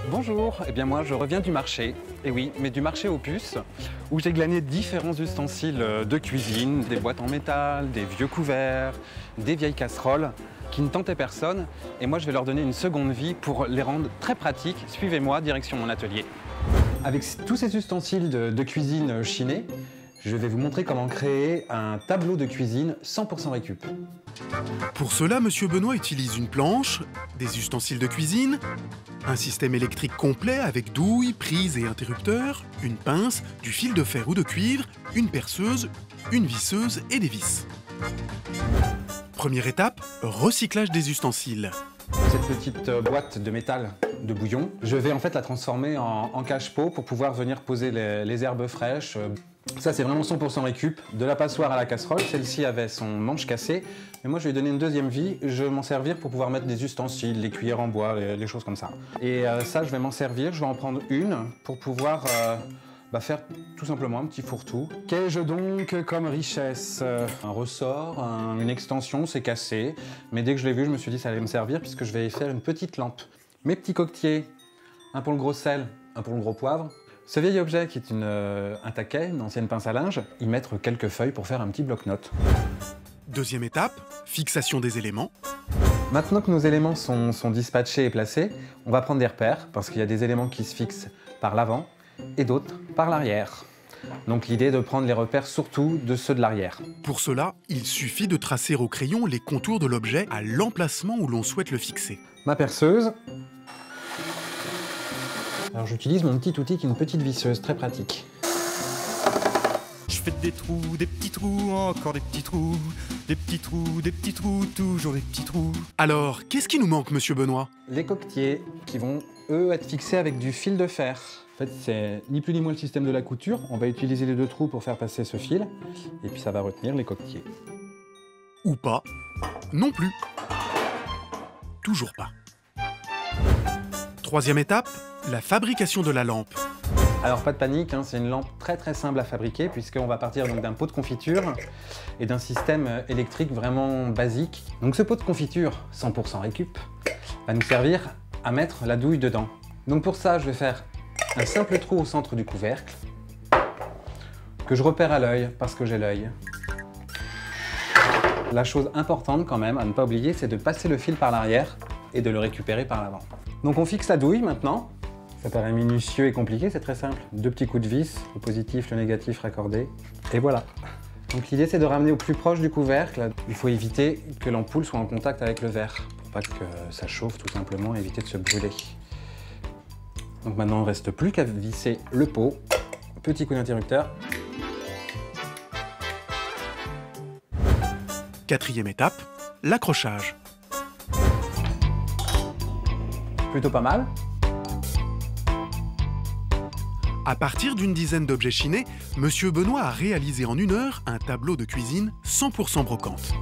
Bonjour, eh bien moi je reviens du marché, et oui, mais du marché aux puces, où j'ai glané différents ustensiles de cuisine, des boîtes en métal, des vieux couverts, des vieilles casseroles, qui ne tentaient personne, et moi je vais leur donner une seconde vie pour les rendre très pratiques. Suivez-moi, direction mon atelier. Avec tous ces ustensiles de cuisine chinés, je vais vous montrer comment créer un tableau de cuisine 100% récup. Pour cela, Monsieur Benoît utilise une planche, des ustensiles de cuisine, un système électrique complet avec douille, prise et interrupteur, une pince, du fil de fer ou de cuivre, une perceuse, une visseuse et des vis. Première étape, recyclage des ustensiles. Cette petite boîte de métal de bouillon, je vais en fait la transformer en cache-pot pour pouvoir venir poser les herbes fraîches. Ça c'est vraiment 100% récup, de la passoire à la casserole. Celle-ci avait son manche cassé, mais moi je vais lui donner une deuxième vie. Je vais m'en servir pour pouvoir mettre des ustensiles, les cuillères en bois, les choses comme ça. Et ça je vais m'en servir, je vais en prendre une pour pouvoir faire tout simplement un petit fourre-tout. Qu'ai-je donc comme richesse? Un ressort, une extension, c'est cassé, mais dès que je l'ai vu, je me suis dit que ça allait me servir puisque je vais y faire une petite lampe. Mes petits coquetiers, un pour le gros sel, un pour le gros poivre. Ce vieil objet qui est un taquet, une ancienne pince à linge, y mettre quelques feuilles pour faire un petit bloc-notes. Deuxième étape, fixation des éléments. Maintenant que nos éléments sont dispatchés et placés, on va prendre des repères parce qu'il y a des éléments qui se fixent par l'avant et d'autres par l'arrière. Donc l'idée est de prendre les repères surtout de ceux de l'arrière. Pour cela, il suffit de tracer au crayon les contours de l'objet à l'emplacement où l'on souhaite le fixer. Ma perceuse. Alors j'utilise mon petit outil qui est une petite visseuse, très pratique. Je fais des petits trous, encore des petits trous, des petits trous, des petits trous, toujours des petits trous. Alors, qu'est-ce qui nous manque, Monsieur Benoît? Les coquetiers qui vont, eux, être fixés avec du fil de fer. En fait, c'est ni plus ni moins le système de la couture. On va utiliser les deux trous pour faire passer ce fil, et puis ça va retenir les coquetiers. Ou pas? Non plus. Toujours pas. Troisième étape, la fabrication de la lampe. Alors pas de panique, c'est une lampe très simple à fabriquer puisqu'on va partir donc d'un pot de confiture et d'un système électrique vraiment basique. Donc ce pot de confiture 100% récup va nous servir à mettre la douille dedans. Donc pour ça, je vais faire un simple trou au centre du couvercle que je repère à l'œil parce que j'ai l'œil. La chose importante quand même à ne pas oublier, c'est de passer le fil par l'arrière et de le récupérer par l'avant. Donc on fixe la douille maintenant. Ça paraît minutieux et compliqué, c'est très simple. Deux petits coups de vis, le positif, le négatif raccordés, et voilà. Donc l'idée c'est de ramener au plus proche du couvercle. Il faut éviter que l'ampoule soit en contact avec le verre, pour pas que ça chauffe tout simplement, éviter de se brûler. Donc maintenant il ne reste plus qu'à visser le pot. Petit coup d'interrupteur. Quatrième étape, l'accrochage. Plutôt pas mal. À partir d'une dizaine d'objets chinés, Monsieur Benoît a réalisé en 1 heure un tableau de cuisine 100% brocante.